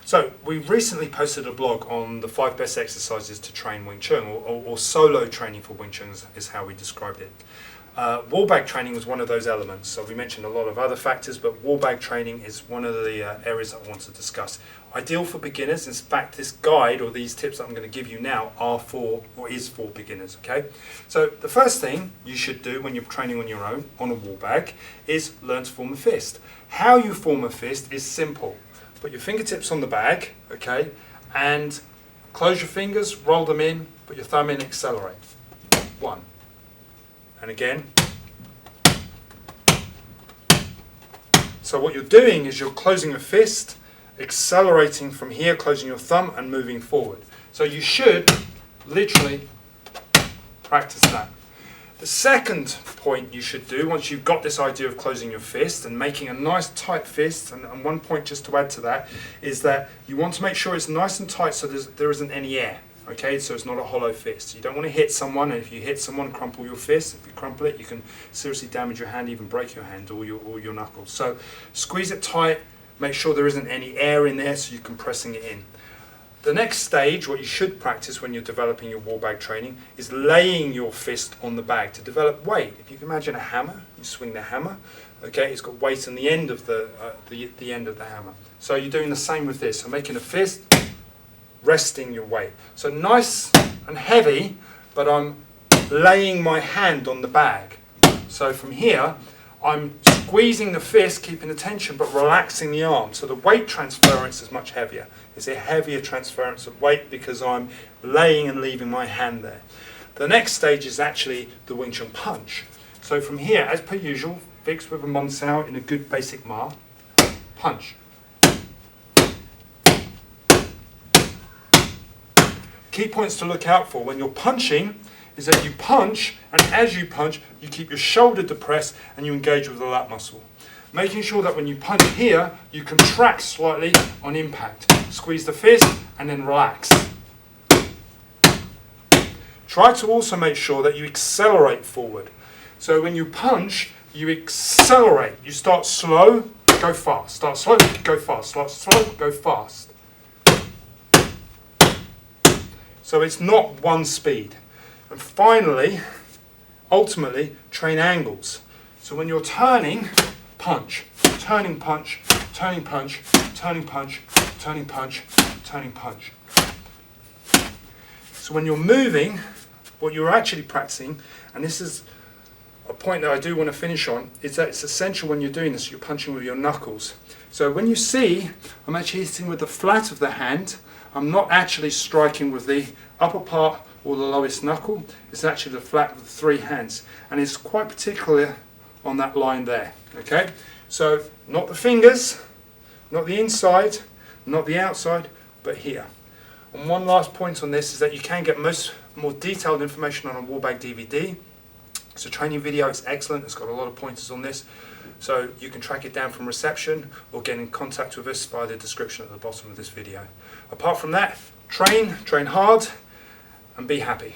So we've recently posted a blog on the 5 best exercises to train Wing Chun, or solo training for Wing Chun is how we described it. Wallbag training was one of those elements. So we mentioned a lot of other factors, but wallbag training is one of the areas that I want to discuss. Ideal for beginners. In fact, this guide or these tips that I'm going to give you now are for, or is for beginners, okay? So the first thing you should do when you're training on your own, on a wallbag, is learn to form a fist. How you form a fist is simple. Put your fingertips on the bag, okay, and close your fingers, roll them in, put your thumb in, accelerate. 1. And again. So what you're doing is you're closing a fist, accelerating from here, closing your thumb and moving forward. So you should literally practice that. The second point you should do, once you've got this idea of closing your fist and making a nice tight fist, and one point just to add to that, is that you want to make sure it's nice and tight so there isn't any air. Okay, so it's not a hollow fist. You don't want to hit someone, and if you hit someone, crumple your fist. If you crumple it, you can seriously damage your hand, even break your hand or your knuckles. So squeeze it tight, make sure there isn't any air in there so you're compressing it in. The next stage, what you should practice when you're developing your wallbag training, is laying your fist on the bag to develop weight. If you can imagine a hammer, you swing the hammer, okay, it's got weight on the end of the end of the hammer. So you're doing the same with this. So making a fist, resting your weight. So nice and heavy, but I'm laying my hand on the bag. So from here, I'm squeezing the fist, keeping the tension, but relaxing the arm. So the weight transference is much heavier. It's a heavier transference of weight because I'm laying and leaving my hand there. The next stage is actually the Wing Chun punch. So from here, as per usual, fixed with a mon sao in a good basic ma, punch. Key points to look out for when you're punching is that you punch, and as you punch, you keep your shoulder depressed and you engage with the lat muscle. Making sure that when you punch here, you contract slightly on impact. Squeeze the fist and then relax. Try to also make sure that you accelerate forward. So when you punch, you accelerate. You start slow, go fast. Start slow, go fast. Start slow, go fast. So it's not one speed. And finally, ultimately, train angles. So when you're turning, punch, turning punch, turning punch, turning punch, turning punch, turning punch. So when you're moving, what you're actually practicing, and this is a point that I do want to finish on, is that it's essential when you're doing this, you're punching with your knuckles. So when you see, I'm actually hitting with the flat of the hand. I'm not actually striking with the upper part or the lowest knuckle. It's actually the flat of the 3 hands, and it's quite particular on that line there. Okay, so not the fingers, not the inside, not the outside, but here. And one last point on this is that you can get more detailed information on a wallbag DVD. It's a training video, it's excellent, it's got a lot of pointers on this. So you can track it down from reception or get in contact with us via the description at the bottom of this video. Apart from that, train hard, and be happy.